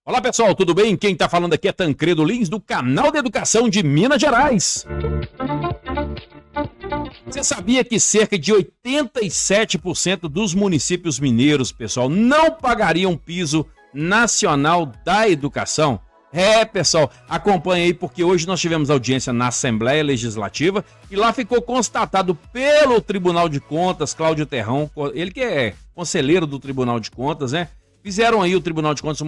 Olá pessoal, tudo bem? Quem está falando aqui é Tancredo Lins, do canal de Educação de Minas Gerais. Você sabia que cerca de 87% dos municípios mineiros, pessoal, não pagariam piso nacional da educação? Pessoal, acompanhe aí porque hoje nós tivemos audiência na Assembleia Legislativa e lá ficou constatado pelo Tribunal de Contas, Cláudio Terrão, ele que é conselheiro do Tribunal de Contas, né? Fizeram aí o Tribunal de Contas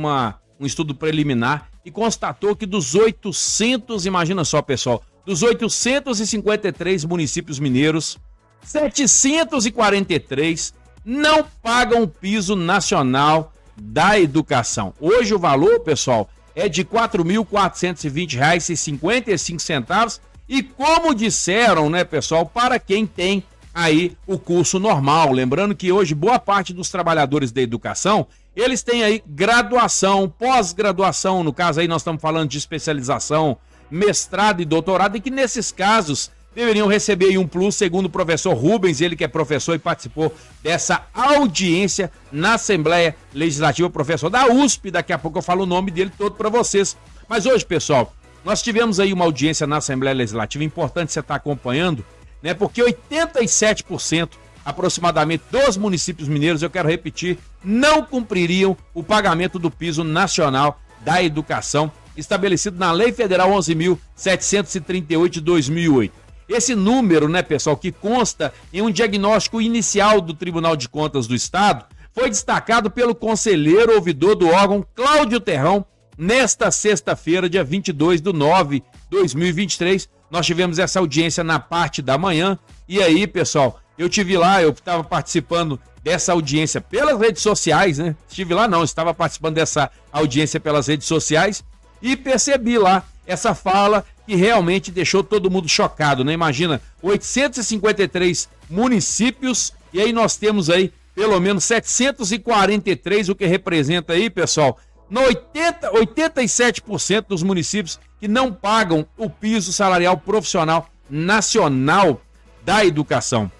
um estudo preliminar e constatou que dos 800, imagina só pessoal, dos 853 municípios mineiros, 743 não pagam o piso nacional da educação. Hoje o valor, pessoal, é de R$ 4.420,55 e como disseram, né, pessoal, para quem tem aí o curso normal. Lembrando que hoje boa parte dos trabalhadores da educação, eles têm aí graduação, pós-graduação, no caso aí nós estamos falando de especialização, mestrado e doutorado, e que nesses casos deveriam receber aí um plus, segundo o professor Rubens, ele que é professor e participou dessa audiência na Assembleia Legislativa, professor da USP, daqui a pouco eu falo o nome dele todo para vocês. Mas hoje, pessoal, nós tivemos aí uma audiência na Assembleia Legislativa, importante você estar acompanhando, né? Porque 87% aproximadamente dos municípios mineiros, eu quero repetir, não cumpririam o pagamento do piso nacional da educação estabelecido na Lei Federal 11.738 de 2008. Esse número, né, pessoal, que consta em um diagnóstico inicial do Tribunal de Contas do Estado, foi destacado pelo conselheiro ouvidor do órgão Cláudio Terrão nesta sexta-feira, dia 22/9/2023. Nós tivemos essa audiência na parte da manhã e aí, pessoal, eu tive lá, eu estava participando dessa audiência pelas redes sociais, né? Estive lá não, estava participando dessa audiência pelas redes sociais e percebi lá essa fala que realmente deixou todo mundo chocado, né? Imagina, 853 municípios e aí nós temos aí pelo menos 743, o que representa aí, pessoal, 87% dos municípios que não pagam o piso salarial profissional nacional da educação.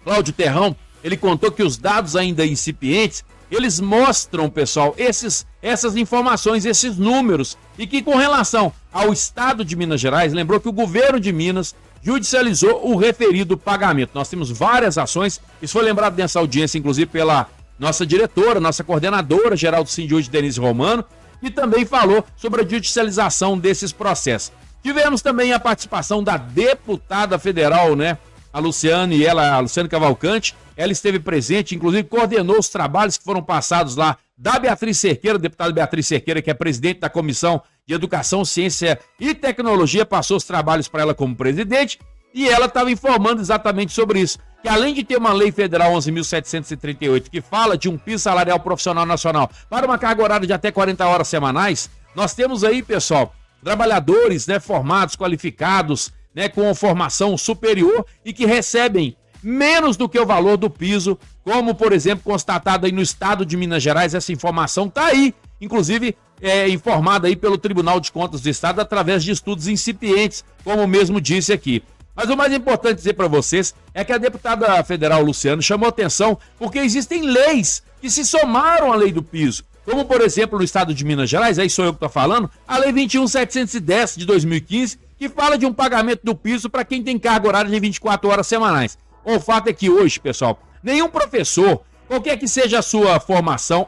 Cláudio Terrão, ele contou que os dados ainda incipientes, eles mostram, pessoal, essas informações, esses números, e que com relação ao estado de Minas Gerais, lembrou que o governo de Minas judicializou o referido pagamento. Nós temos várias ações, isso foi lembrado nessa audiência, inclusive pela nossa diretora, nossa coordenadora geral do Sindiúde, Denise Romano, que também falou sobre a judicialização desses processos. Tivemos também a participação da deputada federal, né, a Luciane Cavalcante, ela esteve presente, inclusive coordenou os trabalhos que foram passados lá da Beatriz Cerqueira, deputada Beatriz Cerqueira, que é presidente da Comissão de Educação, Ciência e Tecnologia, passou os trabalhos para ela como presidente, e ela estava informando exatamente sobre isso, que além de ter uma lei federal 11.738, que fala de um piso salarial profissional nacional para uma carga horária de até 40 horas semanais, nós temos aí, pessoal, trabalhadores, né, formados, qualificados, né, com formação superior e que recebem menos do que o valor do piso, como, por exemplo, constatado aí no estado de Minas Gerais. Essa informação está aí, inclusive informada aí pelo Tribunal de Contas do Estado através de estudos incipientes, como mesmo disse aqui. Mas o mais importante dizer para vocês é que a deputada federal Luciano chamou atenção porque existem leis que se somaram à lei do piso, como, por exemplo, no estado de Minas Gerais, aí sou eu que estou falando, a Lei 21.710 de 2015, que fala de um pagamento do piso para quem tem carga horária de 24 horas semanais. O fato é que hoje, pessoal, nenhum professor, qualquer que seja a sua formação,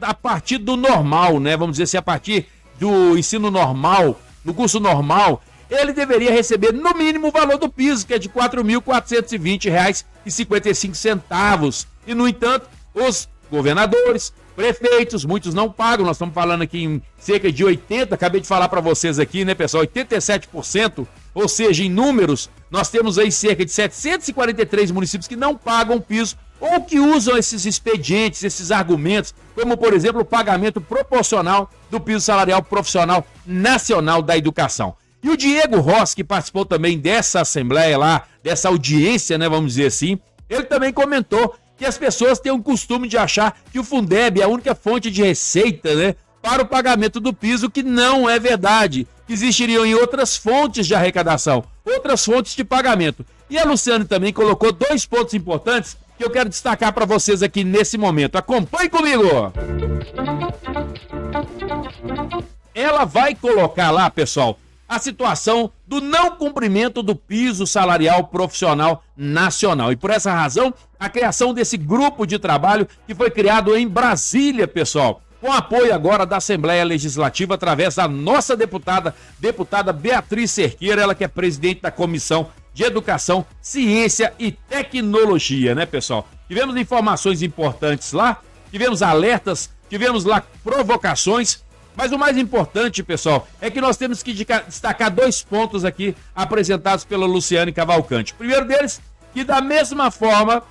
a partir do normal, né, vamos dizer assim, a partir do ensino normal, do curso normal, ele deveria receber no mínimo o valor do piso, que é de R$ 4.420,55. E, no entanto, os governadores, prefeitos, muitos não pagam. Nós estamos falando aqui em cerca de 80%, acabei de falar para vocês aqui, né, pessoal, 87%, ou seja, em números, nós temos aí cerca de 743 municípios que não pagam piso ou que usam esses expedientes, esses argumentos, como, por exemplo, o pagamento proporcional do piso salarial profissional nacional da educação. E o Diego Rossi, que participou também dessa assembleia lá, dessa audiência, né, vamos dizer assim, ele também comentou que as pessoas têm o costume de achar que o Fundeb é a única fonte de receita, né, para o pagamento do piso, que não é verdade, que existiriam em outras fontes de arrecadação, outras fontes de pagamento. E a Luciane também colocou dois pontos importantes que eu quero destacar para vocês aqui nesse momento. Acompanhe comigo! Ela vai colocar lá, pessoal, a situação do não cumprimento do piso salarial profissional nacional. E por essa razão, a criação desse grupo de trabalho que foi criado em Brasília, pessoal, com apoio agora da Assembleia Legislativa através da nossa deputada Beatriz Cerqueira, ela que é presidente da Comissão de Educação, Ciência e Tecnologia, né, pessoal? Tivemos informações importantes lá, tivemos alertas, tivemos lá provocações, mas o mais importante, pessoal, é que nós temos que destacar 2 pontos aqui apresentados pela Luciane Cavalcante. O primeiro deles, que da mesma forma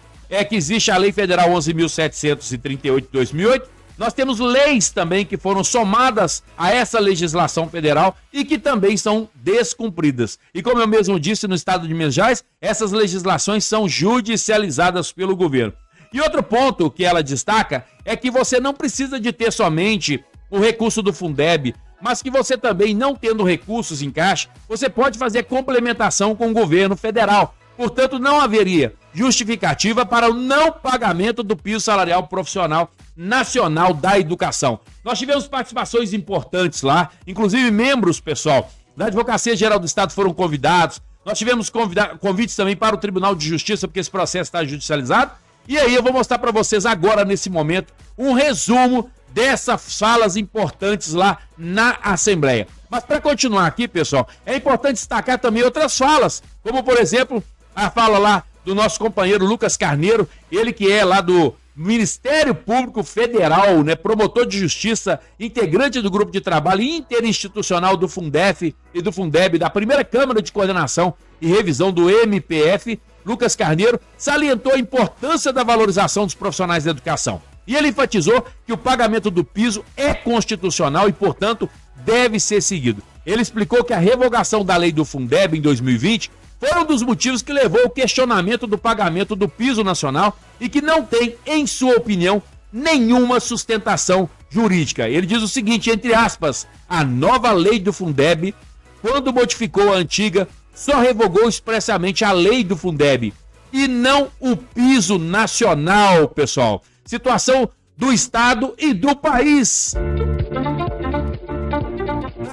que existe a Lei Federal 11.738 de 2008, nós temos leis também que foram somadas a essa legislação federal e que também são descumpridas. E como eu mesmo disse, no estado de Minas Gerais, essas legislações são judicializadas pelo governo. E outro ponto que ela destaca é que você não precisa de ter somente o recurso do Fundeb, mas que você também, não tendo recursos em caixa, você pode fazer complementação com o governo federal. Portanto, não haveria justificativa para o não pagamento do piso salarial profissional nacional da educação. Nós tivemos participações importantes lá, inclusive membros, pessoal, da Advocacia Geral do Estado foram convidados. Nós tivemos convites também para o Tribunal de Justiça, porque esse processo está judicializado. E aí eu vou mostrar para vocês agora, nesse momento, um resumo dessas falas importantes lá na Assembleia. Mas para continuar aqui, pessoal, é importante destacar também outras falas, como por exemplo, a fala lá do nosso companheiro Lucas Carneiro, ele que é lá do Ministério Público Federal, né, promotor de justiça, integrante do grupo de trabalho interinstitucional do Fundef e do Fundeb, da primeira Câmara de Coordenação e Revisão do MPF, Lucas Carneiro, salientou a importância da valorização dos profissionais da educação. E ele enfatizou que o pagamento do piso é constitucional e, portanto, deve ser seguido. Ele explicou que a revogação da lei do Fundeb em 2020 foi um dos motivos que levou ao questionamento do pagamento do piso nacional e que não tem, em sua opinião, nenhuma sustentação jurídica. Ele diz o seguinte, entre aspas, a nova lei do Fundeb, quando modificou a antiga, só revogou expressamente a lei do Fundeb e não o piso nacional, pessoal. Situação do Estado e do país.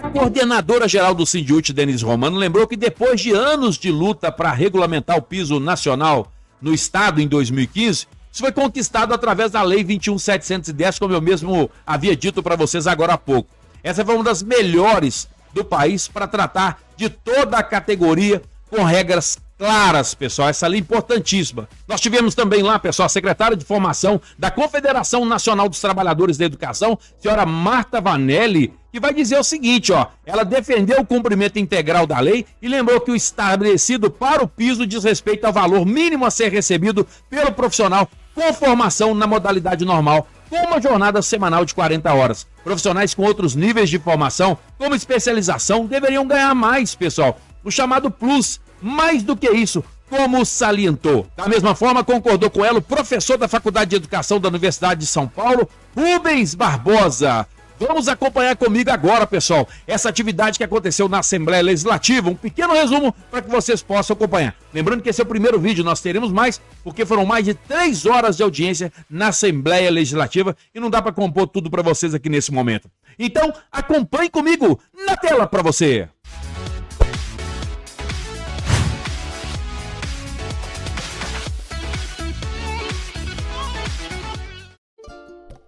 A coordenadora-geral do Sindiúti, Denise Romano, lembrou que depois de anos de luta para regulamentar o piso nacional no Estado em 2015, isso foi conquistado através da Lei 21.710, como eu mesmo havia dito para vocês agora há pouco. Essa foi uma das melhores do país para tratar de toda a categoria com regras claras, pessoal, essa lei importantíssima. Nós tivemos também lá, pessoal, a secretária de Formação da Confederação Nacional dos Trabalhadores da Educação, senhora Marta Vanelli, que vai dizer o seguinte, ó, ela defendeu o cumprimento integral da lei e lembrou que o estabelecido para o piso diz respeito ao valor mínimo a ser recebido pelo profissional com formação na modalidade normal, com uma jornada semanal de 40 horas. Profissionais com outros níveis de formação, como especialização, deveriam ganhar mais, pessoal. O chamado plus, mais do que isso, como salientou. Da mesma forma, concordou com ela o professor da Faculdade de Educação da Universidade de São Paulo, Rubens Barbosa. Vamos acompanhar comigo agora, pessoal, essa atividade que aconteceu na Assembleia Legislativa. Um pequeno resumo para que vocês possam acompanhar. Lembrando que esse é o primeiro vídeo, nós teremos mais, porque foram mais de 3 horas de audiência na Assembleia Legislativa e não dá para compor tudo para vocês aqui nesse momento. Então, acompanhe comigo na tela para você.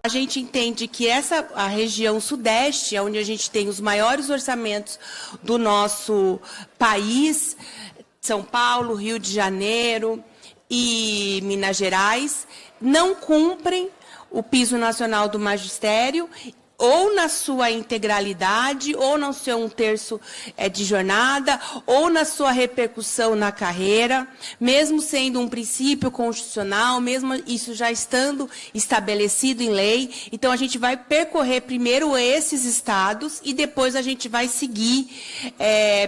A gente entende que a região sudeste, onde a gente tem os maiores orçamentos do nosso país, São Paulo, Rio de Janeiro e Minas Gerais, não cumprem o piso nacional do magistério, ou na sua integralidade, ou no seu 1/3 de jornada, ou na sua repercussão na carreira, mesmo sendo um princípio constitucional, mesmo isso já estando estabelecido em lei. Então, a gente vai percorrer primeiro esses estados e depois a gente vai seguir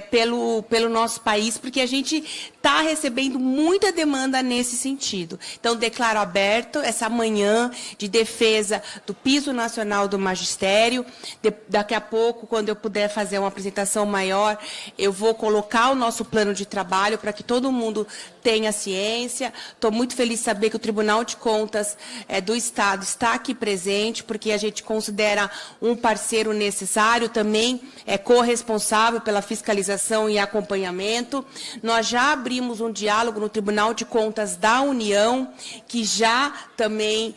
pelo nosso país, porque a gente está recebendo muita demanda nesse sentido. Então, declaro aberto essa manhã de defesa do piso nacional do magistério, magistério. Daqui a pouco, quando eu puder fazer uma apresentação maior, eu vou colocar o nosso plano de trabalho para que todo mundo tenha ciência. Estou muito feliz de saber que o Tribunal de Contas do Estado está aqui presente, porque a gente considera um parceiro necessário, também é corresponsável pela fiscalização e acompanhamento. Nós já abrimos um diálogo no Tribunal de Contas da União, que já também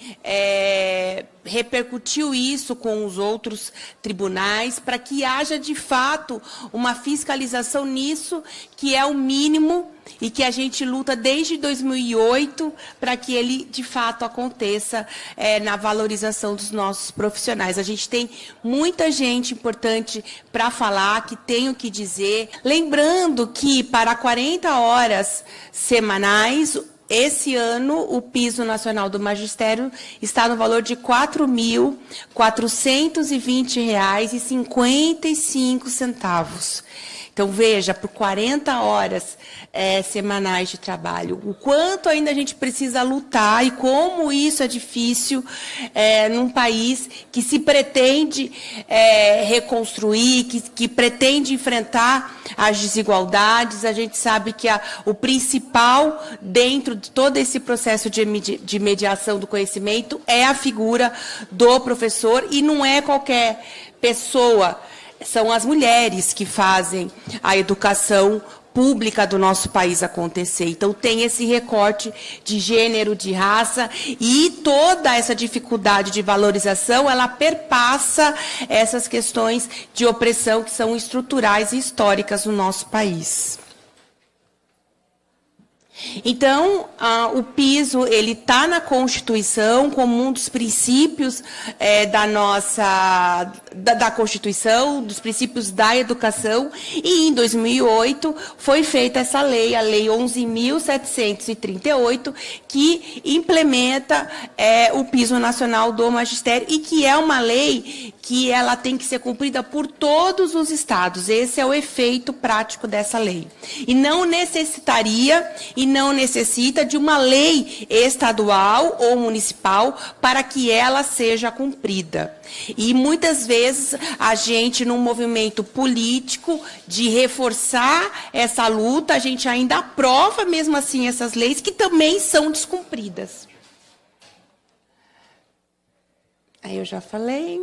repercutiu isso com os outros tribunais, para que haja, de fato, uma fiscalização nisso, que é o mínimo e que a gente luta desde 2008 para que ele, de fato, aconteça na valorização dos nossos profissionais. A gente tem muita gente importante para falar, que tem o que dizer. Lembrando que, para 40 horas semanais, esse ano, o piso nacional do magistério está no valor de R$ 4.420,55. Então, veja, por 40 horas semanais de trabalho, o quanto ainda a gente precisa lutar e como isso é difícil num país que se pretende reconstruir, que pretende enfrentar as desigualdades. A gente sabe que o principal dentro de todo esse processo de mediação do conhecimento é a figura do professor, e não é qualquer pessoa. São as mulheres que fazem a educação pública do nosso país acontecer. Então, tem esse recorte de gênero, de raça, e toda essa dificuldade de valorização, ela perpassa essas questões de opressão que são estruturais e históricas no nosso país. Então, o piso, ele está na Constituição como um dos princípios da Constituição, dos princípios da educação, e em 2008 foi feita essa lei, a Lei 11.738, que implementa o piso nacional do magistério, e que é uma lei que ela tem que ser cumprida por todos os estados. Esse é o efeito prático dessa lei. E não necessitaria e não necessita de uma lei estadual ou municipal para que ela seja cumprida. E muitas vezes a gente, num movimento político de reforçar essa luta, a gente ainda aprova mesmo assim essas leis que também são descumpridas. Aí eu já falei.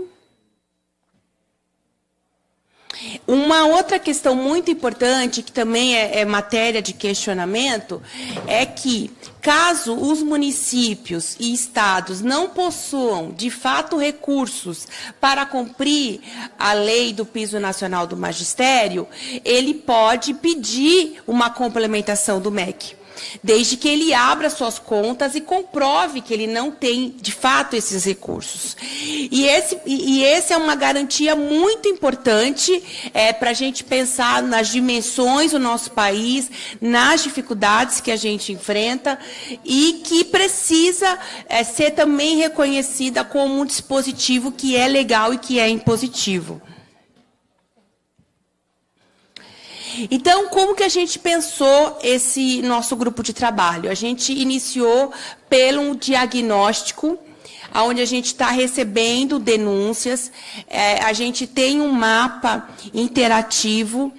Uma outra questão muito importante, que também é matéria de questionamento, é que, caso os municípios e estados não possuam, de fato, recursos para cumprir a lei do piso nacional do magistério, ele pode pedir uma complementação do MEC, desde que ele abra suas contas e comprove que ele não tem, de fato, esses recursos. E esse é uma garantia muito importante para a gente pensar nas dimensões do nosso país, nas dificuldades que a gente enfrenta, e que precisa ser também reconhecida como um dispositivo que é legal e que é impositivo. Então, como que a gente pensou esse nosso grupo de trabalho? A gente iniciou pelo diagnóstico, onde a gente está recebendo denúncias. A gente tem um mapa interativo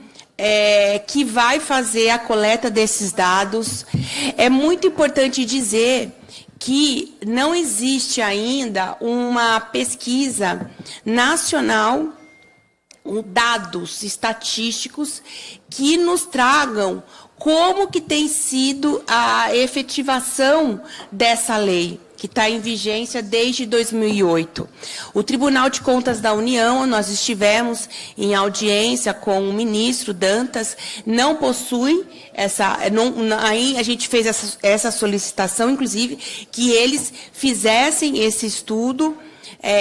que vai fazer a coleta desses dados. É muito importante dizer que não existe ainda uma pesquisa nacional, dados estatísticos que nos tragam como que tem sido a efetivação dessa lei, que está em vigência desde 2008. O Tribunal de Contas da União, nós estivemos em audiência com o ministro Dantas, não possui aí a gente fez essa solicitação, inclusive, que eles fizessem esse estudo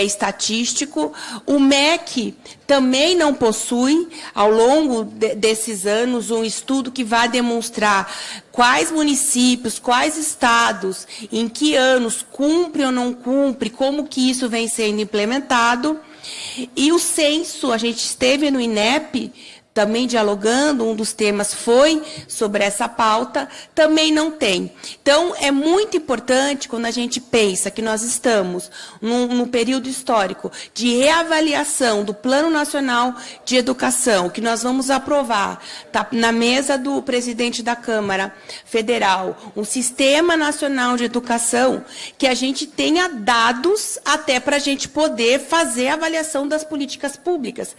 estatístico. O MEC também não possui, ao longo desses anos, um estudo que vai demonstrar quais municípios, quais estados, em que anos cumpre ou não cumpre, como que isso vem sendo implementado. E o censo, a gente esteve no INEP, também dialogando, um dos temas foi sobre essa pauta, também não tem. Então, é muito importante, quando a gente pensa que nós estamos num período histórico de reavaliação do Plano Nacional de Educação, que nós vamos aprovar, tá na mesa do presidente da Câmara Federal, um Sistema Nacional de Educação, que a gente tenha dados até para a gente poder fazer a avaliação das políticas públicas.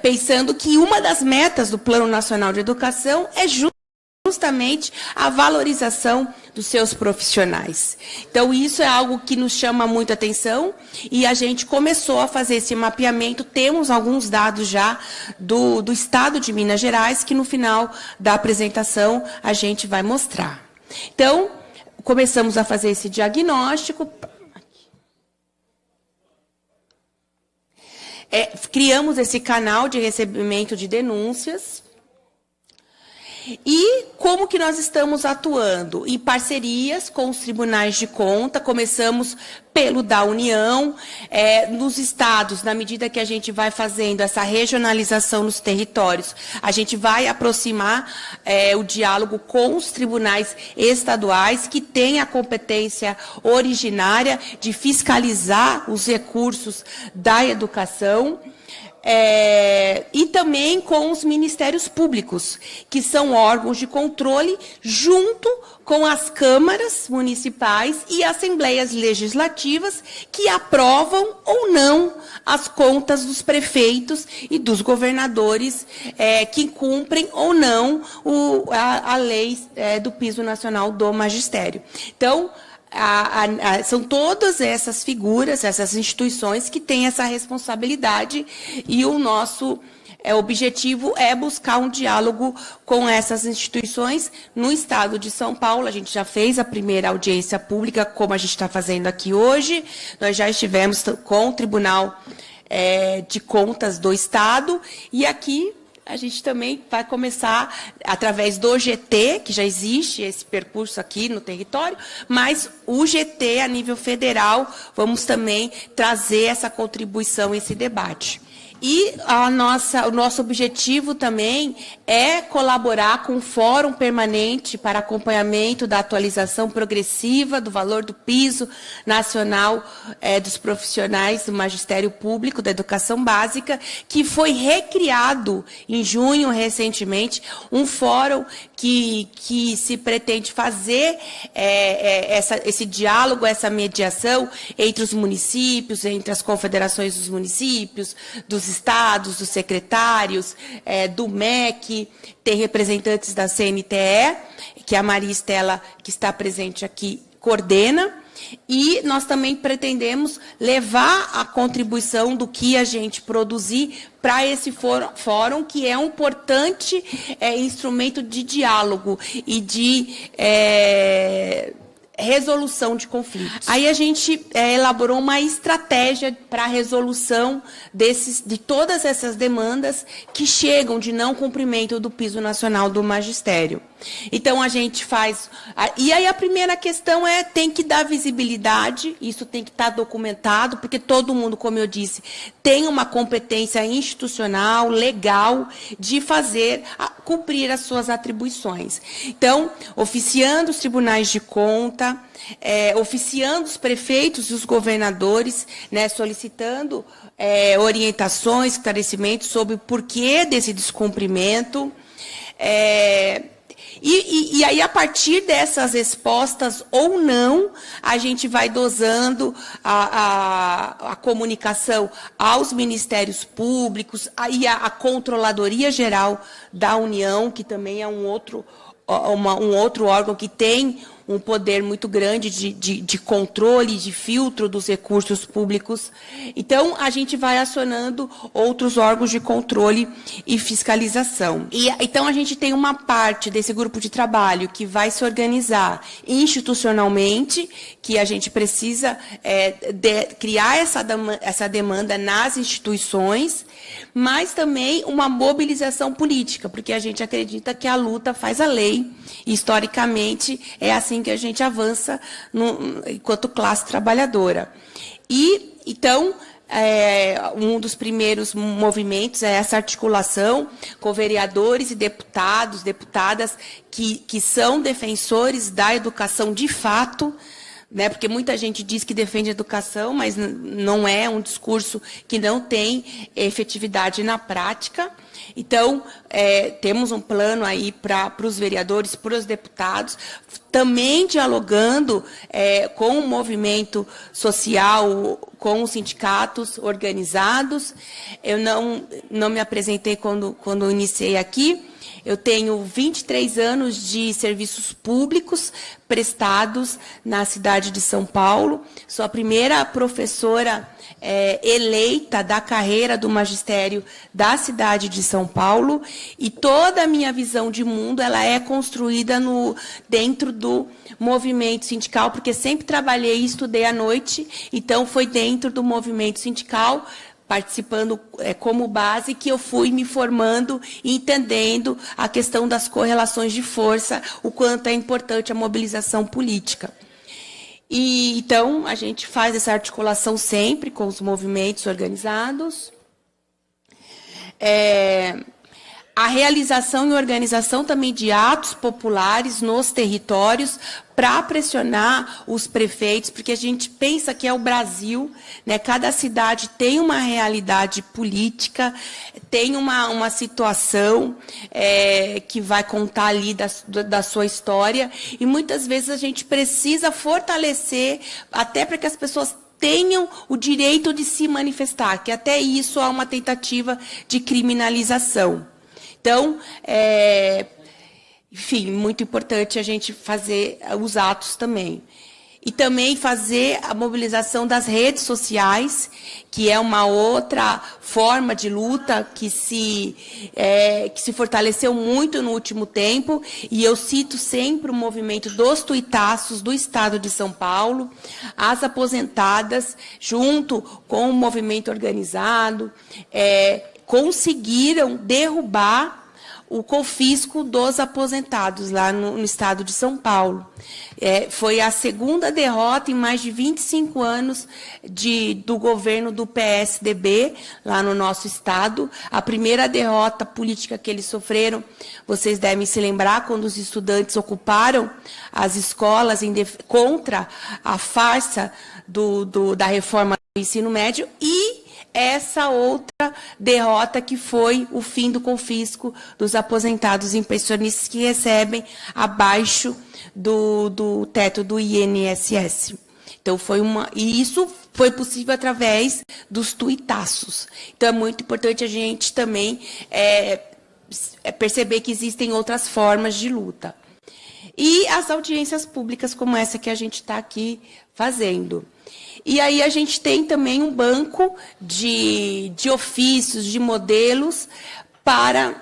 Pensando que uma das metas do Plano Nacional de Educação é justamente a valorização dos seus profissionais. Então, isso é algo que nos chama muito a atenção e a gente começou a fazer esse mapeamento. Temos alguns dados já do Estado de Minas Gerais, que no final da apresentação a gente vai mostrar. Então, começamos a fazer esse diagnóstico. Criamos esse canal de recebimento de denúncias. E como que nós estamos atuando? Em parcerias com os tribunais de conta, começamos pelo da União, nos estados, na medida que a gente vai fazendo essa regionalização nos territórios, a gente vai aproximar o diálogo com os tribunais estaduais, que têm a competência originária de fiscalizar os recursos da educação. E também com os ministérios públicos, que são órgãos de controle, junto com as câmaras municipais e assembleias legislativas, que aprovam ou não as contas dos prefeitos e dos governadores, que cumprem ou não a lei do piso nacional do magistério. Então, são todas essas figuras, essas instituições que têm essa responsabilidade, e o nosso objetivo é buscar um diálogo com essas instituições. No estado de São Paulo, a gente já fez a primeira audiência pública, como a gente está fazendo aqui hoje. Nós já estivemos com o Tribunal de Contas do Estado, e aqui a gente também vai começar, através do GT, que já existe esse percurso aqui no território, mas o GT, a nível federal, vamos também trazer essa contribuição, esse debate. E o nosso objetivo também é colaborar com o Fórum Permanente para acompanhamento da atualização progressiva do valor do piso nacional dos profissionais do magistério público da educação básica, que foi recriado em junho, recentemente, um fórum que se pretende fazer esse diálogo, essa mediação entre os municípios, entre as confederações dos municípios, dos estados, dos secretários, do MEC, tem representantes da CNTE, que a Maria Estela, que está presente aqui, coordena, e nós também pretendemos levar a contribuição do que a gente produzir para esse fórum, que é um importante instrumento de diálogo e de resolução de conflitos. Aí a gente elaborou uma estratégia para a resolução de todas essas demandas que chegam de não cumprimento do piso nacional do magistério. Então, a gente faz... E aí a primeira questão tem que dar visibilidade, isso tem que estar documentado, porque todo mundo, como eu disse, tem uma competência institucional, legal, de cumprir as suas atribuições. Então, oficiando os tribunais de conta, oficiando os prefeitos e os governadores, solicitando orientações, esclarecimentos sobre o porquê desse descumprimento. E aí, a partir dessas respostas ou não, a gente vai dosando a comunicação aos ministérios públicos e a Controladoria Geral da União, que também é um outro órgão que tem um poder muito grande de controle, de filtro dos recursos públicos. Então, a gente vai acionando outros órgãos de controle e fiscalização. Então, a gente tem uma parte desse grupo de trabalho que vai se organizar institucionalmente, que a gente precisa criar essa demanda nas instituições, mas também uma mobilização política, porque a gente acredita que a luta faz a lei, e, historicamente, é assim que a gente avança enquanto classe trabalhadora. E, então, um dos primeiros movimentos é essa articulação com vereadores e deputados, deputadas que são defensores da educação de fato, né, porque muita gente diz que defende a educação, mas não é um discurso que não tem efetividade na prática. Então, temos um plano aí para os vereadores, para os deputados, também dialogando com o movimento social, com os sindicatos organizados. Eu não me apresentei quando iniciei aqui. Eu tenho 23 anos de serviços públicos prestados na cidade de São Paulo. Sou a primeira professora eleita da carreira do magistério da cidade de São Paulo. E toda a minha visão de mundo ela é construída dentro do movimento sindical, porque sempre trabalhei e estudei à noite. Então, foi dentro do movimento sindical, participando como base, que eu fui me formando e entendendo a questão das correlações de força, o quanto é importante a mobilização política. E, então, a gente faz essa articulação sempre com os movimentos organizados. A realização e organização também de atos populares nos territórios para pressionar os prefeitos, porque a gente pensa que é o Brasil, né? Cada cidade tem uma realidade política, tem uma situação que vai contar ali da sua história, e muitas vezes a gente precisa fortalecer, até para que as pessoas tenham o direito de se manifestar, que até isso há uma tentativa de criminalização. Então, enfim, muito importante a gente fazer os atos também. E também fazer a mobilização das redes sociais, que é uma outra forma de luta que se fortaleceu muito no último tempo. E eu cito sempre o movimento dos tuitaços do Estado de São Paulo, as aposentadas, junto com o movimento organizado, conseguiram derrubar o confisco dos aposentados lá no estado de São Paulo. Foi a segunda derrota em mais de 25 anos do governo do PSDB, lá no nosso estado. A primeira derrota política que eles sofreram, vocês devem se lembrar, quando os estudantes ocuparam as escolas contra a farsa da reforma do ensino médio, e essa outra derrota que foi o fim do confisco dos aposentados e pensionistas que recebem abaixo do teto do INSS. Então, e isso foi possível através dos tuitaços. Então, é muito importante a gente também perceber que existem outras formas de luta. E as audiências públicas como essa que a gente está aqui fazendo. E aí a gente tem também um banco de ofícios, de modelos, para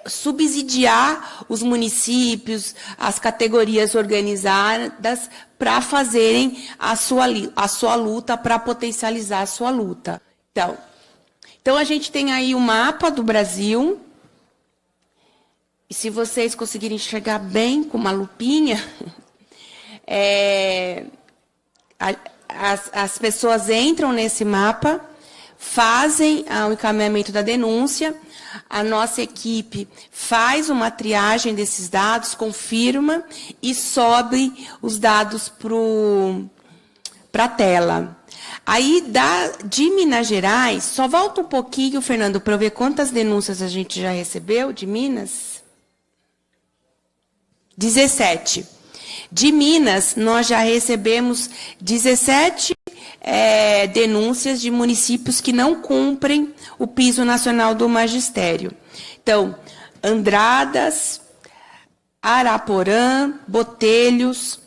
subsidiar os municípios, as categorias organizadas, para fazerem a sua luta, para potencializar a sua luta. Então, a gente tem aí o mapa do Brasil, e se vocês conseguirem enxergar bem com uma lupinha, as pessoas entram nesse mapa, fazem o encaminhamento da denúncia, a nossa equipe faz uma triagem desses dados, confirma e sobe os dados para a tela. Aí, de Minas Gerais, só volta um pouquinho, Fernando, para eu ver quantas denúncias a gente já recebeu de Minas. 17. De Minas, nós já recebemos 17 denúncias de municípios que não cumprem o piso nacional do magistério. Então, Andradas, Araporã, Botelhos,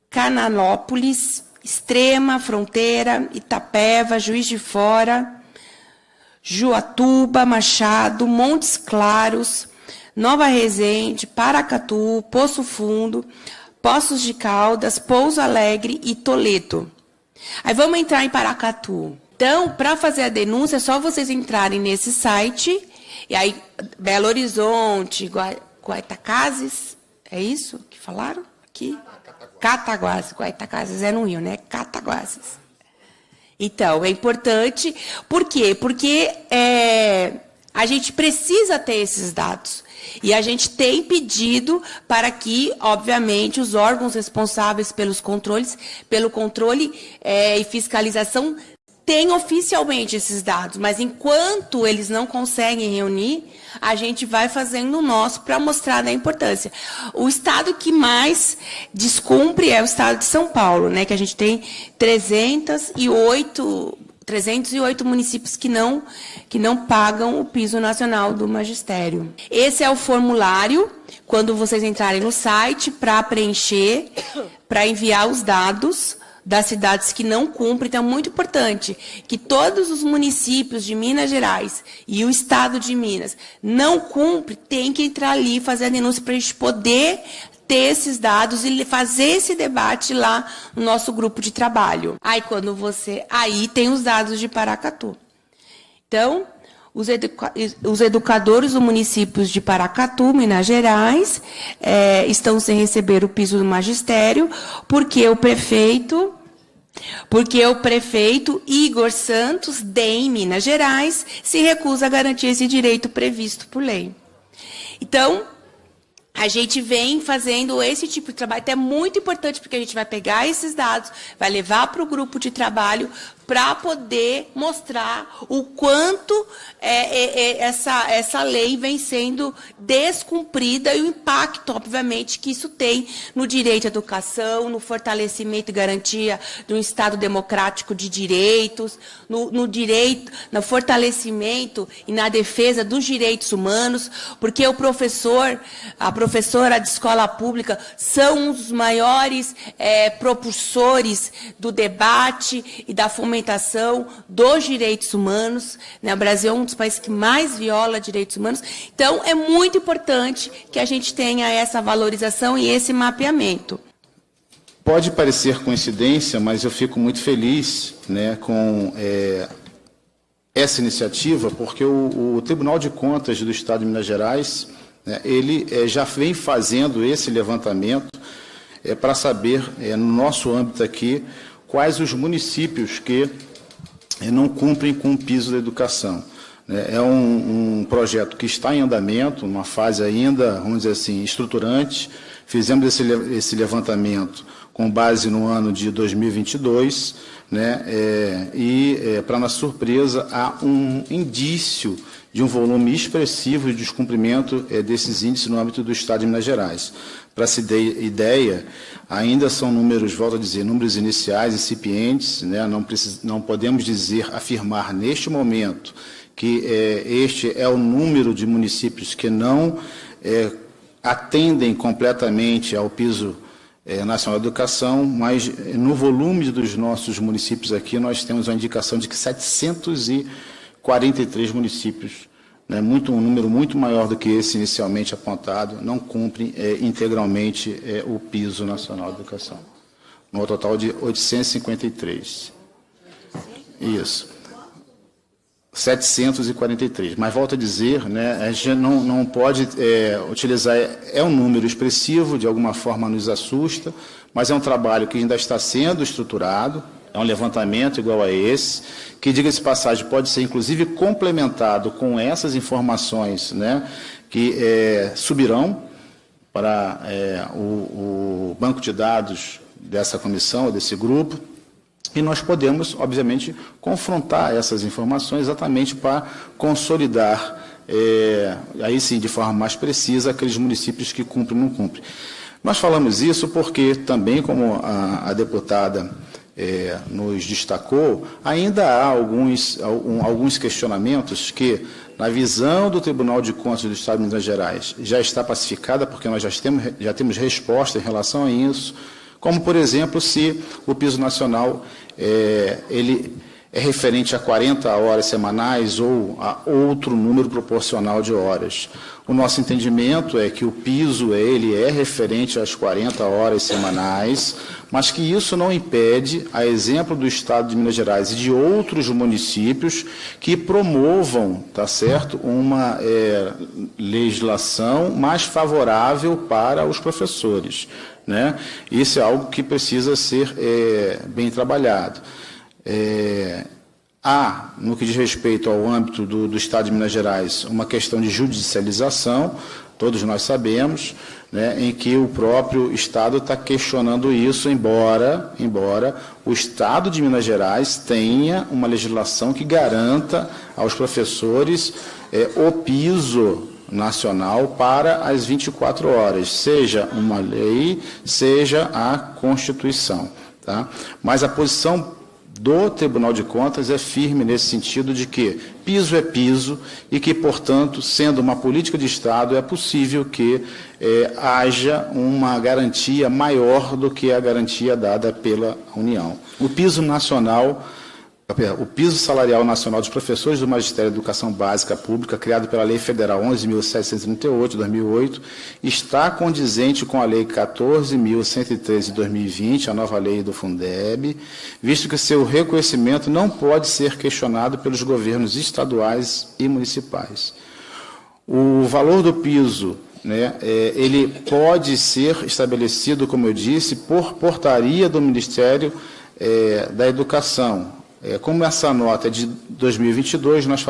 Canalópolis, Extrema, Fronteira, Itapeva, Juiz de Fora, Juatuba, Machado, Montes Claros, Nova Resende, Paracatu, Poço Fundo, Poços de Caldas, Pouso Alegre e Toledo. Aí vamos entrar em Paracatu. Então, para fazer a denúncia, é só vocês entrarem nesse site, e aí Belo Horizonte, Goytacazes, é isso que falaram aqui? Cataguases. Goytacazes é no Rio, né? Cataguases. Então, é importante. Por quê? Porque a gente precisa ter esses dados. E a gente tem pedido para que, obviamente, os órgãos responsáveis pelos controles, pelo controle e fiscalização tenham oficialmente esses dados. Mas enquanto eles não conseguem reunir, a gente vai fazendo o nosso para mostrar a importância. O estado que mais descumpre é o estado de São Paulo, né? Que a gente tem 308 municípios que não pagam o piso nacional do magistério. Esse é o formulário, quando vocês entrarem no site, para preencher, para enviar os dados das cidades que não cumprem. Então, é muito importante que todos os municípios de Minas Gerais e o estado de Minas não cumprem, tem que entrar ali e fazer a denúncia para a gente poder ter esses dados e fazer esse debate lá no nosso grupo de trabalho. Aí tem os dados de Paracatu. Então, os educadores do município de Paracatu, Minas Gerais, estão sem receber o piso do magistério, porque o prefeito Igor Santos, DEM Minas Gerais, se recusa a garantir esse direito previsto por lei. Então, a gente vem fazendo esse tipo de trabalho, até muito importante, porque a gente vai pegar esses dados, vai levar para o grupo de trabalho para poder mostrar o quanto essa lei vem sendo descumprida e o impacto, obviamente, que isso tem no direito à educação, no fortalecimento e garantia de um Estado democrático de direitos, no fortalecimento e na defesa dos direitos humanos, porque a professora de escola pública são um dos maiores propulsores do debate e da fomentação dos direitos humanos, né? O Brasil é um dos países que mais viola direitos humanos. Então, é muito importante que a gente tenha essa valorização e esse mapeamento. Pode parecer coincidência, mas eu fico muito feliz, né, com essa iniciativa, porque o Tribunal de Contas do Estado de Minas Gerais, né, ele já vem fazendo esse levantamento para saber, no nosso âmbito aqui, quais os municípios que não cumprem com o piso da educação. É um projeto que está em andamento, uma fase ainda, vamos dizer assim, estruturante. Fizemos esse levantamento com base no ano de 2022, né, para nossa surpresa, há um indício de um volume expressivo de descumprimento desses índices no âmbito do Estado de Minas Gerais. Para se ter ideia, ainda são números, volto a dizer, números iniciais, incipientes, né? Não podemos afirmar neste momento que este é o número de municípios que não atendem completamente ao piso nacional da educação, mas no volume dos nossos municípios aqui nós temos a indicação de que 743 municípios, né, um número muito maior do que esse inicialmente apontado, não cumprem integralmente o piso nacional da educação. No total de 853. Isso. 743. Mas, volto a dizer, né, a gente não pode utilizar... É um número expressivo, de alguma forma nos assusta, mas é um trabalho que ainda está sendo estruturado. É um levantamento igual a esse, que, diga-se de passagem, pode ser, inclusive, complementado com essas informações, né, que subirão para o banco de dados dessa comissão, desse grupo, e nós podemos, obviamente, confrontar essas informações exatamente para consolidar, aí sim, de forma mais precisa, aqueles municípios que cumprem ou não cumprem. Nós falamos isso porque também, como a deputada nos destacou, ainda há alguns questionamentos que, na visão do Tribunal de Contas do Estado de Minas Gerais, já está pacificada, porque nós já temos resposta em relação a isso, como, por exemplo, se o piso nacional ele é referente a 40 horas semanais ou a outro número proporcional de horas. O nosso entendimento é que o piso ele é referente às 40 horas semanais, mas que isso não impede, a exemplo do Estado de Minas Gerais e de outros municípios, que promovam, tá certo, uma legislação mais favorável para os professores, né? Isso é algo que precisa ser bem trabalhado. Há, no que diz respeito ao âmbito do Estado de Minas Gerais, uma questão de judicialização, todos nós sabemos, né, em que o próprio Estado está questionando isso, embora o Estado de Minas Gerais tenha uma legislação que garanta aos professores o piso nacional para as 24 horas, seja uma lei, seja a Constituição. Tá? Mas a posição do Tribunal de Contas é firme nesse sentido de que piso é piso e que, portanto, sendo uma política de Estado, é possível que haja uma garantia maior do que a garantia dada pela União. O piso salarial nacional dos professores do Magistério da Educação Básica Pública, criado pela Lei Federal 11.738, de 2008, está condizente com a Lei 14.113, de 2020, a nova lei do Fundeb, visto que seu reconhecimento não pode ser questionado pelos governos estaduais e municipais. O valor do piso, né, ele pode ser estabelecido, como eu disse, por portaria do Ministério da Educação. Como essa nota é de 2022, nós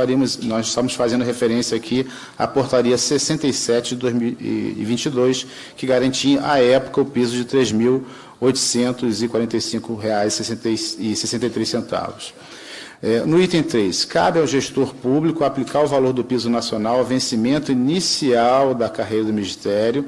estamos fazendo referência aqui à portaria 67 de 2022, que garantia, à época, o piso de R$ 3.845,63. No item 3, cabe ao gestor público aplicar o valor do piso nacional ao vencimento inicial da carreira do Ministério,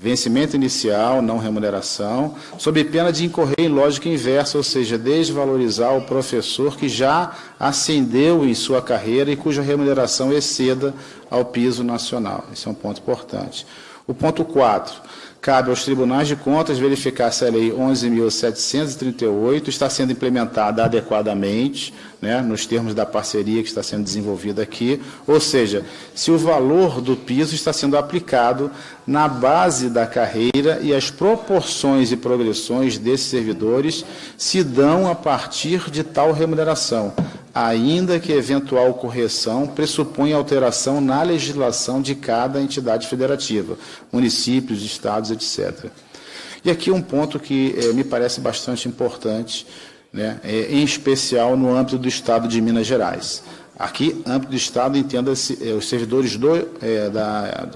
vencimento inicial, não remuneração, sob pena de incorrer em lógica inversa, ou seja, desvalorizar o professor que já ascendeu em sua carreira e cuja remuneração exceda ao piso nacional. Esse é um ponto importante. O ponto 4, cabe aos tribunais de contas verificar se a Lei 11.738 está sendo implementada adequadamente, né, nos termos da parceria que está sendo desenvolvida aqui, ou seja, se o valor do piso está sendo aplicado na base da carreira e as proporções e progressões desses servidores se dão a partir de tal remuneração, ainda que eventual correção pressupõe alteração na legislação de cada entidade federativa, municípios, estados, etc. E aqui um ponto que me parece bastante importante, né, em especial no âmbito do Estado de Minas Gerais. Aqui, âmbito do Estado, entenda-se os servidores do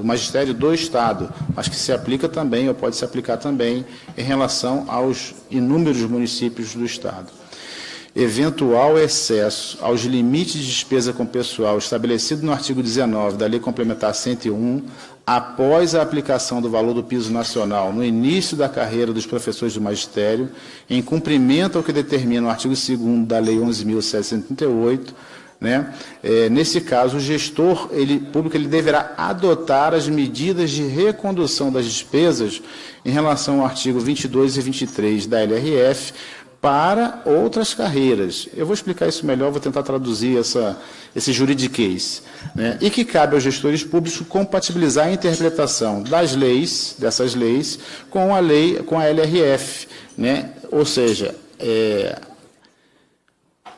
magistério do Estado, mas que se aplica também, ou pode se aplicar também, em relação aos inúmeros municípios do Estado. Eventual excesso aos limites de despesa com pessoal estabelecido no artigo 19 da Lei Complementar 101, após a aplicação do valor do piso nacional no início da carreira dos professores do magistério, em cumprimento ao que determina o artigo 2º da Lei 11.738, né? Nesse caso, o gestor público deverá adotar as medidas de recondução das despesas em relação ao artigo 22 e 23 da LRF, para outras carreiras. Eu vou explicar isso melhor, vou tentar traduzir esse juridiquês, né? E que cabe aos gestores públicos compatibilizar a interpretação dessas leis, com a LRF, né? Ou seja,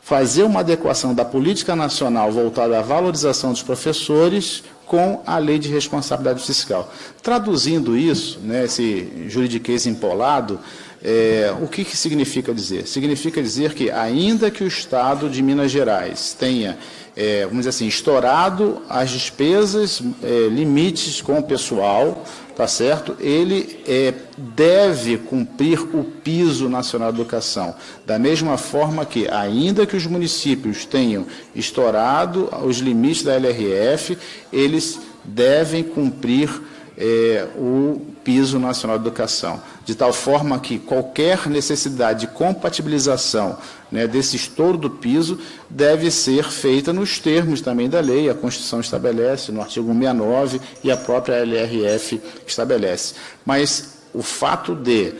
fazer uma adequação da política nacional voltada à valorização dos professores com a lei de responsabilidade fiscal. Traduzindo isso, né, esse juridiquês empolado, o que significa dizer? Significa dizer que, ainda que o Estado de Minas Gerais tenha, vamos dizer assim, estourado as despesas, limites com o pessoal, tá certo? Ele deve cumprir o piso nacional de educação, da mesma forma que, ainda que os municípios tenham estourado os limites da LRF, eles devem cumprir o piso nacional de educação, de tal forma que qualquer necessidade de compatibilização, né, desse estouro do piso deve ser feita nos termos também da lei, a Constituição estabelece, no artigo 169, e a própria LRF estabelece. Mas o fato de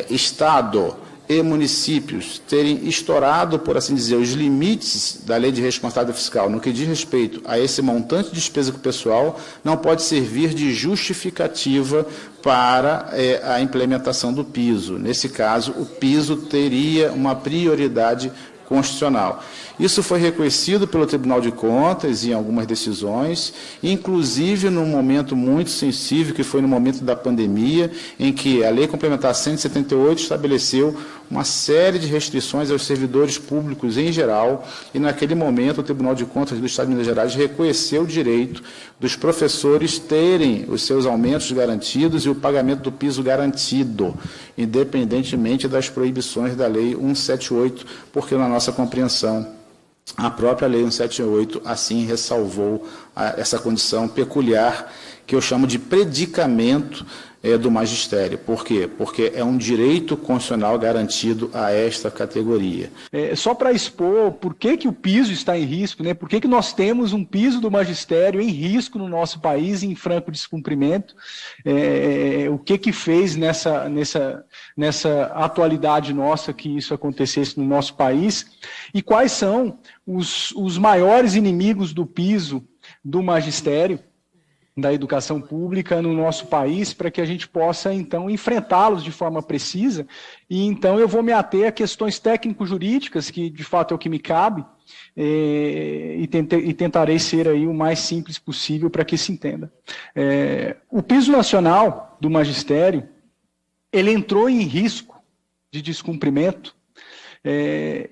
Estado e municípios terem estourado, por assim dizer, os limites da lei de responsabilidade fiscal no que diz respeito a esse montante de despesa com o pessoal, não pode servir de justificativa para a implementação do piso. Nesse caso, o piso teria uma prioridade constitucional. Isso foi reconhecido pelo Tribunal de Contas em algumas decisões, inclusive num momento muito sensível, que foi no momento da pandemia, em que a Lei Complementar 178 estabeleceu uma série de restrições aos servidores públicos em geral, e naquele momento o Tribunal de Contas do Estado de Minas Gerais reconheceu o direito dos professores terem os seus aumentos garantidos e o pagamento do piso garantido, independentemente das proibições da Lei 178, porque na nossa compreensão a própria Lei 178 assim ressalvou essa condição peculiar que eu chamo de predicamento do magistério. Por quê? Porque é um direito constitucional garantido a esta categoria. Só para expor por que o piso está em risco, né? Por que nós temos um piso do magistério em risco no nosso país, em franco descumprimento, o que fez nessa atualidade nossa que isso acontecesse no nosso país, e quais são os maiores inimigos do piso do magistério, da educação pública no nosso país, para que a gente possa, então, enfrentá-los de forma precisa. E, então, eu vou me ater a questões técnico-jurídicas, que, de fato, é o que me cabe, e tentarei ser aí o mais simples possível para que se entenda. O piso nacional do magistério, ele entrou em risco de descumprimento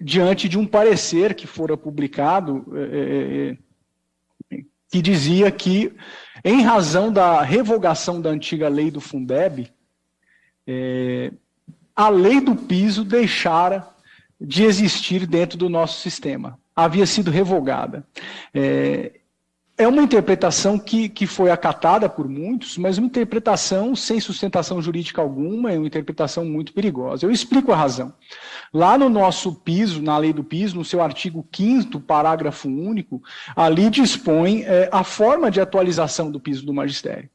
diante de um parecer que fora publicado, que dizia que, em razão da revogação da antiga lei do Fundeb, a lei do piso deixara de existir dentro do nosso sistema. Havia sido revogada. É uma interpretação que foi acatada por muitos, mas uma interpretação sem sustentação jurídica alguma, é uma interpretação muito perigosa. Eu explico a razão. Lá no nosso piso, na lei do piso, no seu artigo 5º, parágrafo único, ali dispõe a forma de atualização do piso do magistério.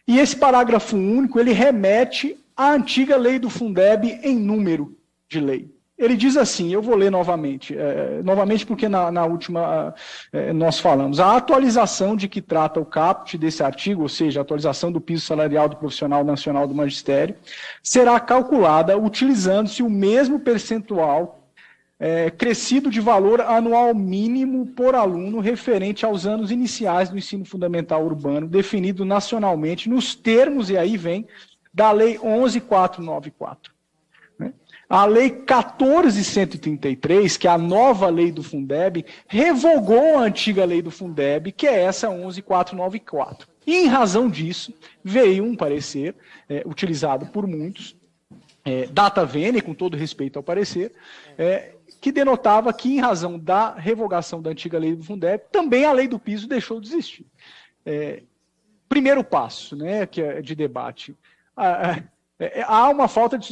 E esse parágrafo único, ele remete à antiga lei do Fundeb em número de lei. Ele diz assim, eu vou ler novamente porque na última nós falamos, a atualização de que trata o caput desse artigo, ou seja, a atualização do piso salarial do profissional nacional do magistério, será calculada utilizando-se o mesmo percentual crescido de valor anual mínimo por aluno referente aos anos iniciais do ensino fundamental urbano, definido nacionalmente nos termos, e aí vem, da Lei 11.494. A Lei 14.133, que é a nova lei do Fundeb, revogou a antiga lei do Fundeb, que é essa 11.494. E, em razão disso, veio um parecer, utilizado por muitos, data vênia, com todo respeito ao parecer, que denotava que, em razão da revogação da antiga lei do Fundeb, também a lei do piso deixou de existir. Primeiro passo, né, que é de debate. Há uma falta de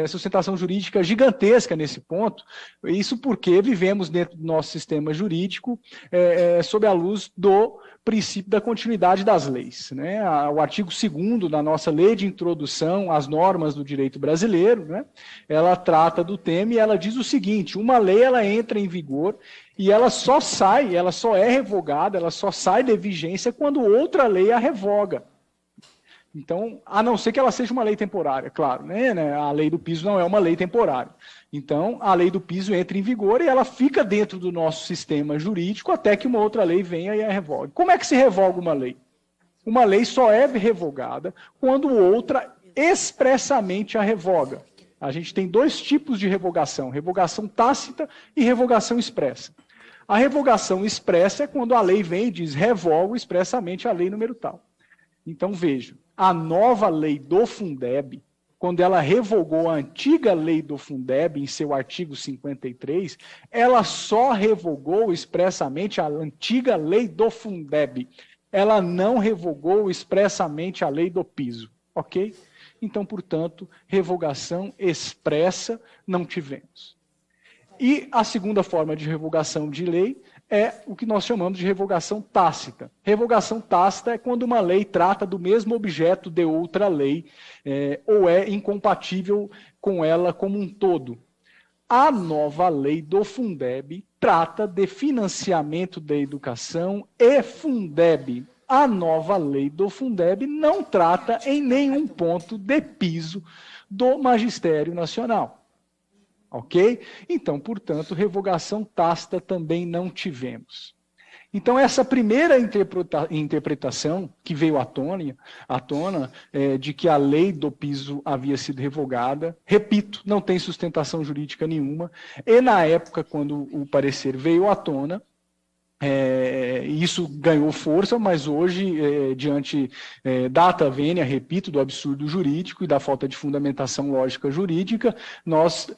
sustentação jurídica gigantesca nesse ponto, isso porque vivemos dentro do nosso sistema jurídico sob a luz do princípio da continuidade das leis. Né? O artigo 2º da nossa lei de introdução às normas do direito brasileiro, né? Ela trata do tema e ela diz o seguinte, uma lei ela entra em vigor e ela só é revogada, ela só sai de vigência quando outra lei a revoga. Então, a não ser que ela seja uma lei temporária, claro, né? A lei do piso não é uma lei temporária. Então, a lei do piso entra em vigor e ela fica dentro do nosso sistema jurídico até que uma outra lei venha e a revogue. Como é que se revoga uma lei? Uma lei só é revogada quando outra expressamente a revoga. A gente tem dois tipos de revogação tácita e revogação expressa. A revogação expressa é quando a lei vem e diz revogo expressamente a lei número tal. Então, veja, a nova lei do Fundeb, quando ela revogou a antiga lei do Fundeb, em seu artigo 53, ela só revogou expressamente a antiga lei do Fundeb. Ela não revogou expressamente a lei do piso, ok? Então, portanto, revogação expressa não tivemos. E a segunda forma de revogação de lei é o que nós chamamos de revogação tácita. Revogação tácita é quando uma lei trata do mesmo objeto de outra lei, ou é incompatível com ela como um todo. A nova lei do Fundeb trata de financiamento da educação e Fundeb. A nova lei do Fundeb não trata em nenhum ponto de piso do Magistério Nacional. Ok? Então, portanto, revogação tácita também não tivemos. Então, essa primeira interpretação que veio à tona de que a lei do piso havia sido revogada, repito, não tem sustentação jurídica nenhuma, e na época, quando o parecer veio à tona, isso ganhou força, mas hoje, diante data vênia, repito, do absurdo jurídico e da falta de fundamentação lógica jurídica, nós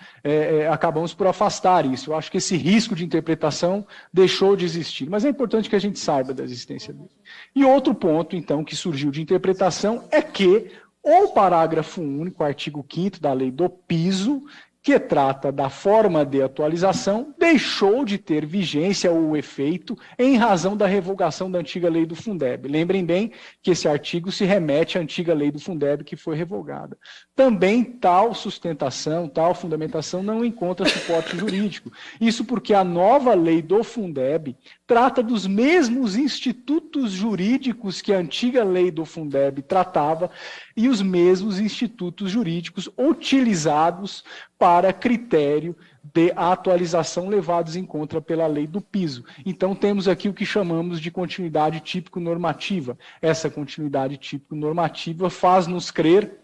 acabamos por afastar isso. Eu acho que esse risco de interpretação deixou de existir, mas é importante que a gente saiba da existência dele. E outro ponto, então, que surgiu de interpretação é que o parágrafo único, artigo 5º da lei do piso, que trata da forma de atualização, deixou de ter vigência ou efeito em razão da revogação da antiga lei do Fundeb. Lembrem bem que esse artigo se remete à antiga lei do Fundeb que foi revogada. Também tal sustentação, tal fundamentação não encontra suporte jurídico. Isso porque a nova lei do Fundeb trata dos mesmos institutos jurídicos que a antiga lei do Fundeb tratava e os mesmos institutos jurídicos utilizados para critério de atualização levados em conta pela lei do piso. Então, temos aqui o que chamamos de continuidade típico-normativa. Essa continuidade típico-normativa faz-nos crer,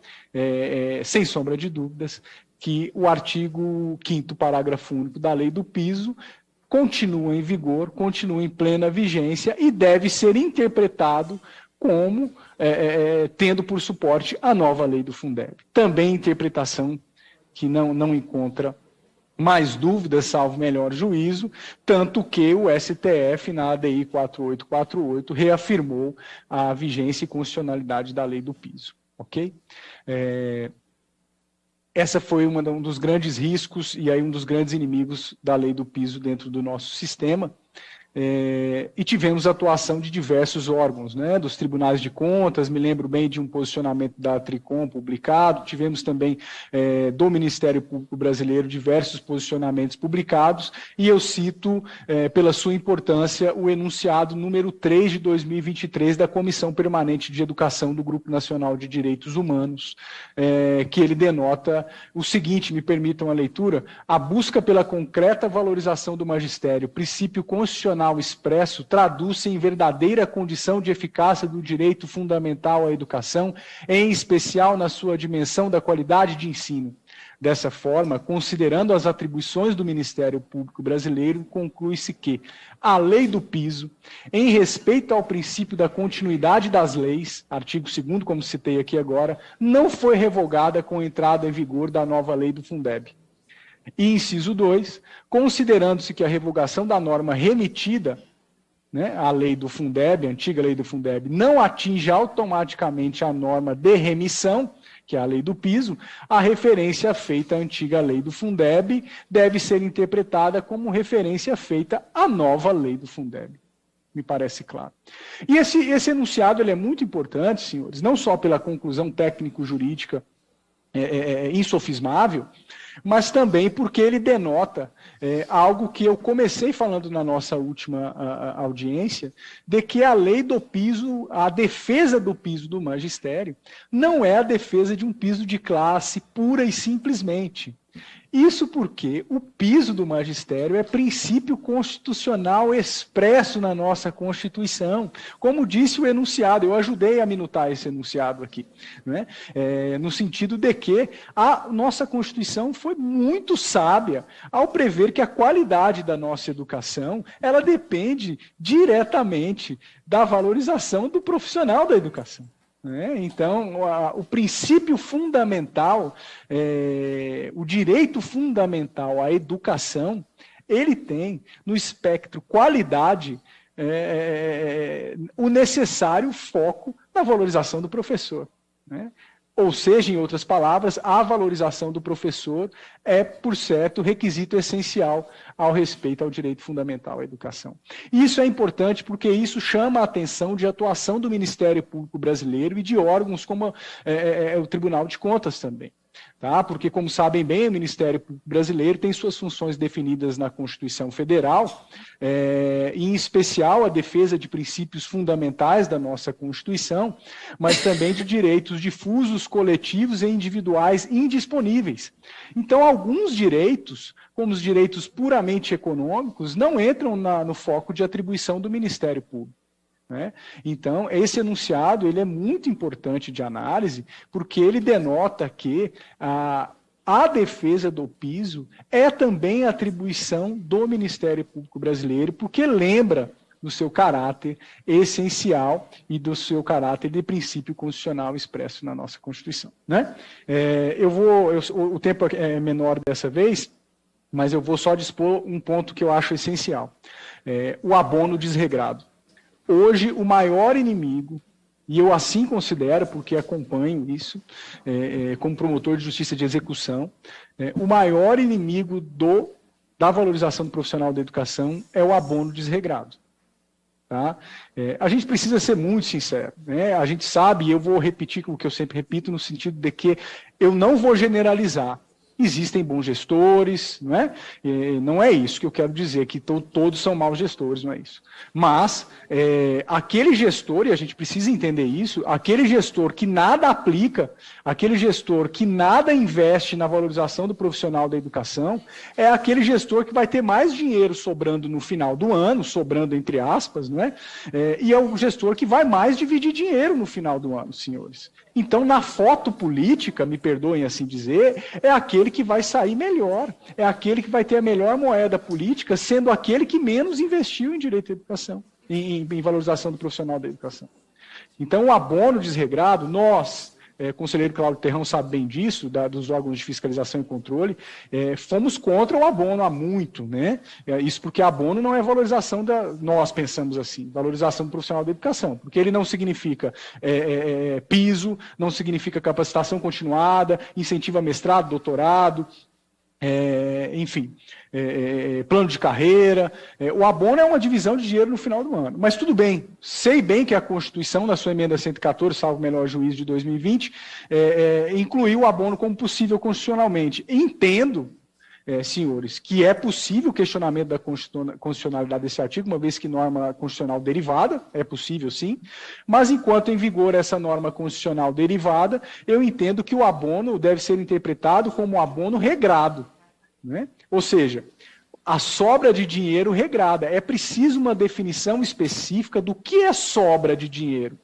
sem sombra de dúvidas, que o artigo 5º, parágrafo único da lei do piso continua em vigor, continua em plena vigência e deve ser interpretado como tendo por suporte a nova lei do Fundeb. Também interpretação que não encontra mais dúvidas, salvo melhor juízo, tanto que o STF, na ADI 4848, reafirmou a vigência e constitucionalidade da lei do piso. Ok? Essa foi um dos grandes riscos e aí um dos grandes inimigos da lei do piso dentro do nosso sistema. E tivemos atuação de diversos órgãos, dos tribunais de contas, me lembro bem de um posicionamento da Tricom publicado, tivemos também do Ministério Público Brasileiro diversos posicionamentos publicados, e eu cito, pela sua importância, o enunciado número 3 de 2023 da Comissão Permanente de Educação do Grupo Nacional de Direitos Humanos, que ele denota o seguinte, me permitam a leitura: a busca pela concreta valorização do magistério, princípio constitucional expresso, traduz-se em verdadeira condição de eficácia do direito fundamental à educação, em especial na sua dimensão da qualidade de ensino. Dessa forma, considerando as atribuições do Ministério Público Brasileiro, conclui-se que a lei do piso, em respeito ao princípio da continuidade das leis, artigo 2º, como citei aqui agora, não foi revogada com a entrada em vigor da nova lei do Fundeb. E inciso 2, considerando-se que a revogação da norma remetida, à lei do Fundeb, a antiga lei do Fundeb, não atinge automaticamente a norma de remissão, que é a lei do piso, a referência feita à antiga lei do Fundeb deve ser interpretada como referência feita à nova lei do Fundeb. Me parece claro. E esse enunciado ele é muito importante, senhores, não só pela conclusão técnico-jurídica insofismável, mas também porque ele denota algo que eu comecei falando na nossa última audiência, de que a lei do piso, a defesa do piso do magistério, não é a defesa de um piso de classe pura e simplesmente. Isso porque o piso do magistério é princípio constitucional expresso na nossa Constituição. Como disse o enunciado, eu ajudei a minutar esse enunciado aqui, no sentido de que a nossa Constituição foi muito sábia ao prever que a qualidade da nossa educação ela depende diretamente da valorização do profissional da educação. Então, o princípio fundamental, o direito fundamental à educação, ele tem no espectro qualidade o necessário foco na valorização do professor. Ou seja, em outras palavras, a valorização do professor é, por certo, requisito essencial ao respeito ao direito fundamental à educação. E isso é importante porque isso chama a atenção de atuação do Ministério Público Brasileiro e de órgãos como o Tribunal de Contas também. Tá? Porque, como sabem bem, o Ministério Público Brasileiro tem suas funções definidas na Constituição Federal, em especial a defesa de princípios fundamentais da nossa Constituição, mas também de direitos difusos, coletivos e individuais indisponíveis. Então, alguns direitos, como os direitos puramente econômicos, não entram no foco de atribuição do Ministério Público. Né? Então, esse enunciado ele é muito importante de análise, porque ele denota que a defesa do piso é também atribuição do Ministério Público Brasileiro, porque lembra do seu caráter essencial e do seu caráter de princípio constitucional expresso na nossa Constituição. Né? O tempo é menor dessa vez, mas eu vou só dispor um ponto que eu acho essencial. O abono desregrado. Hoje, o maior inimigo, e eu assim considero, porque acompanho isso, como promotor de justiça de execução, o maior inimigo da valorização do profissional da educação é o abono desregrado. Tá? A gente precisa ser muito sincero. Né? A gente sabe, e eu vou repetir o que eu sempre repito, no sentido de que eu não vou generalizar. Existem bons gestores, não é? Não é isso que eu quero dizer, que todos são maus gestores, não é isso. Mas, aquele gestor, e a gente precisa entender isso, aquele gestor que nada aplica, aquele gestor que nada investe na valorização do profissional da educação, é aquele gestor que vai ter mais dinheiro sobrando no final do ano, sobrando entre aspas, não é? E é o gestor que vai mais dividir dinheiro no final do ano, senhores. Então, na foto política, me perdoem assim dizer, é aquele que vai sair melhor, é aquele que vai ter a melhor moeda política, sendo aquele que menos investiu em direito à educação, em valorização do profissional da educação. Então, o abono desregrado, nós, conselheiro Cláudio Terrão sabe bem disso, dos órgãos de fiscalização e controle, fomos contra o abono há muito, né? Isso porque abono não é valorização nós pensamos assim, valorização do profissional da educação, porque ele não significa piso, não significa capacitação continuada, incentiva mestrado, doutorado, enfim, plano de carreira. O abono é uma divisão de dinheiro no final do ano. Mas tudo bem, sei bem que a Constituição, na sua emenda 114, salvo o melhor juízo de 2020, incluiu o abono como possível constitucionalmente. Entendo, senhores, que é possível o questionamento da constitucionalidade desse artigo, uma vez que norma constitucional derivada, é possível sim, mas enquanto em vigor essa norma constitucional derivada, eu entendo que o abono deve ser interpretado como um abono regrado, né? Ou seja, a sobra de dinheiro regrada. É preciso uma definição específica do que é sobra de dinheiro.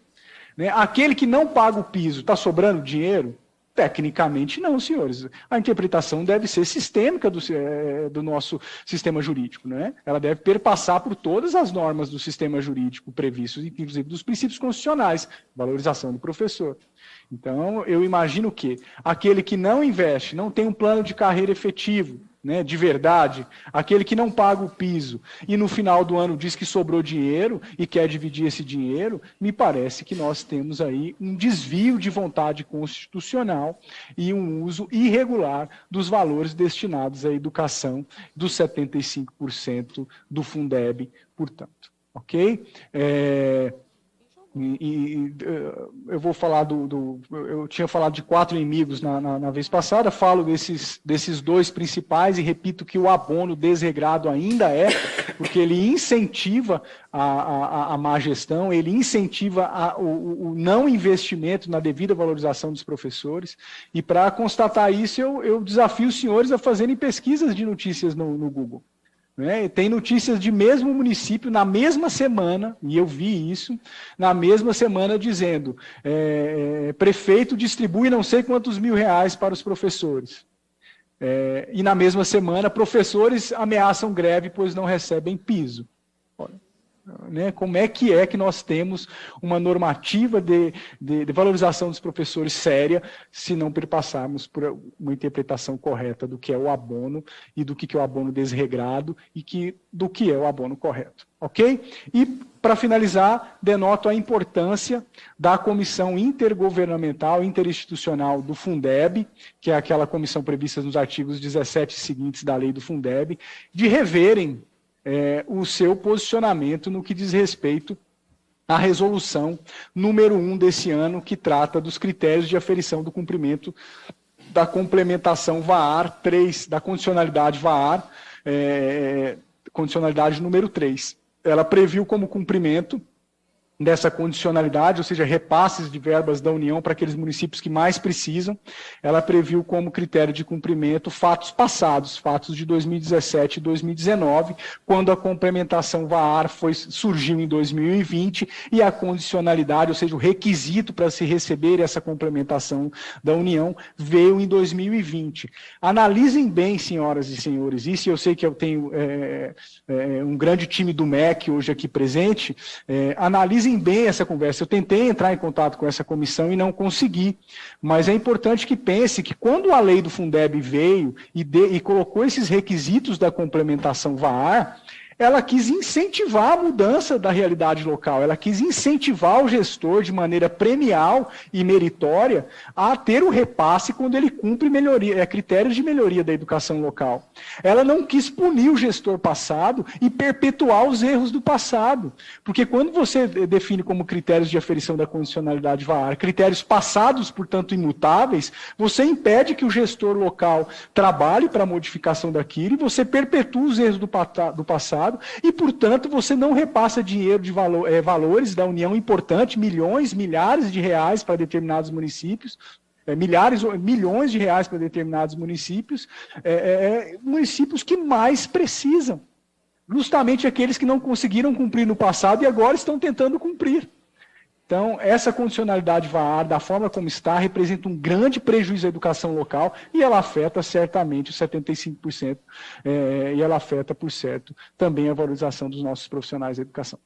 Né? Aquele que não paga o piso, está sobrando dinheiro? Tecnicamente não, senhores. A interpretação deve ser sistêmica do nosso sistema jurídico. Né? Ela deve perpassar por todas as normas do sistema jurídico previstos, inclusive dos princípios constitucionais, valorização do professor. Então, eu imagino que aquele que não investe, não tem um plano de carreira efetivo, né, de verdade, aquele que não paga o piso e no final do ano diz que sobrou dinheiro e quer dividir esse dinheiro, me parece que nós temos aí um desvio de vontade constitucional e um uso irregular dos valores destinados à educação dos 75% do Fundeb, portanto. Ok? Eu vou falar eu tinha falado de 4 inimigos na vez passada, falo desses 2 principais e repito que o abono desregrado ainda porque ele incentiva a má gestão, ele incentiva o não investimento na devida valorização dos professores, e para constatar isso eu desafio os senhores a fazerem pesquisas de notícias no Google. Né? Tem notícias de mesmo município na mesma semana, e eu vi isso, na mesma semana dizendo prefeito distribui não sei quantos R$1.000 para os professores. E na mesma semana professores ameaçam greve pois não recebem piso. Olha, né? Como é que nós temos uma normativa de valorização dos professores séria se não perpassarmos por uma interpretação correta do que é o abono e do que é o abono desregrado e do que é o abono correto. Ok? E, para finalizar, denoto a importância da comissão intergovernamental, interinstitucional do Fundeb, que é aquela comissão prevista nos artigos 17 seguintes da lei do Fundeb, de reverem o seu posicionamento no que diz respeito à resolução número 1 desse ano, que trata dos critérios de aferição do cumprimento da complementação VAR 3, da condicionalidade VAR, condicionalidade número 3. Ela previu como cumprimento dessa condicionalidade, ou seja, repasses de verbas da União para aqueles municípios que mais precisam. Ela previu como critério de cumprimento fatos passados, fatos de 2017 e 2019, quando a complementação VAR surgiu em 2020 e a condicionalidade, ou seja, o requisito para se receber essa complementação da União, veio em 2020. Analisem bem, senhoras e senhores, isso eu sei que eu tenho um grande time do MEC hoje aqui presente, analisem bem essa conversa. Eu tentei entrar em contato com essa comissão e não consegui, mas é importante que pense que quando a lei do Fundeb veio e colocou esses requisitos da complementação VAR, ela quis incentivar a mudança da realidade local, ela quis incentivar o gestor de maneira premial e meritória a ter o repasse quando ele cumpre critérios de melhoria da educação local. Ela não quis punir o gestor passado e perpetuar os erros do passado, porque quando você define como critérios de aferição da condicionalidade VAR, critérios passados, portanto imutáveis, você impede que o gestor local trabalhe para a modificação daquilo e você perpetua os erros do passado, e, portanto, você não repassa dinheiro de valores da União importante, milhões, milhares de reais para determinados municípios, milhões de reais para determinados municípios, municípios que mais precisam, justamente aqueles que não conseguiram cumprir no passado e agora estão tentando cumprir. Então, essa condicionalidade VAR, da forma como está, representa um grande prejuízo à educação local e ela afeta certamente os 75%, e ela afeta, por certo, também a valorização dos nossos profissionais da educação.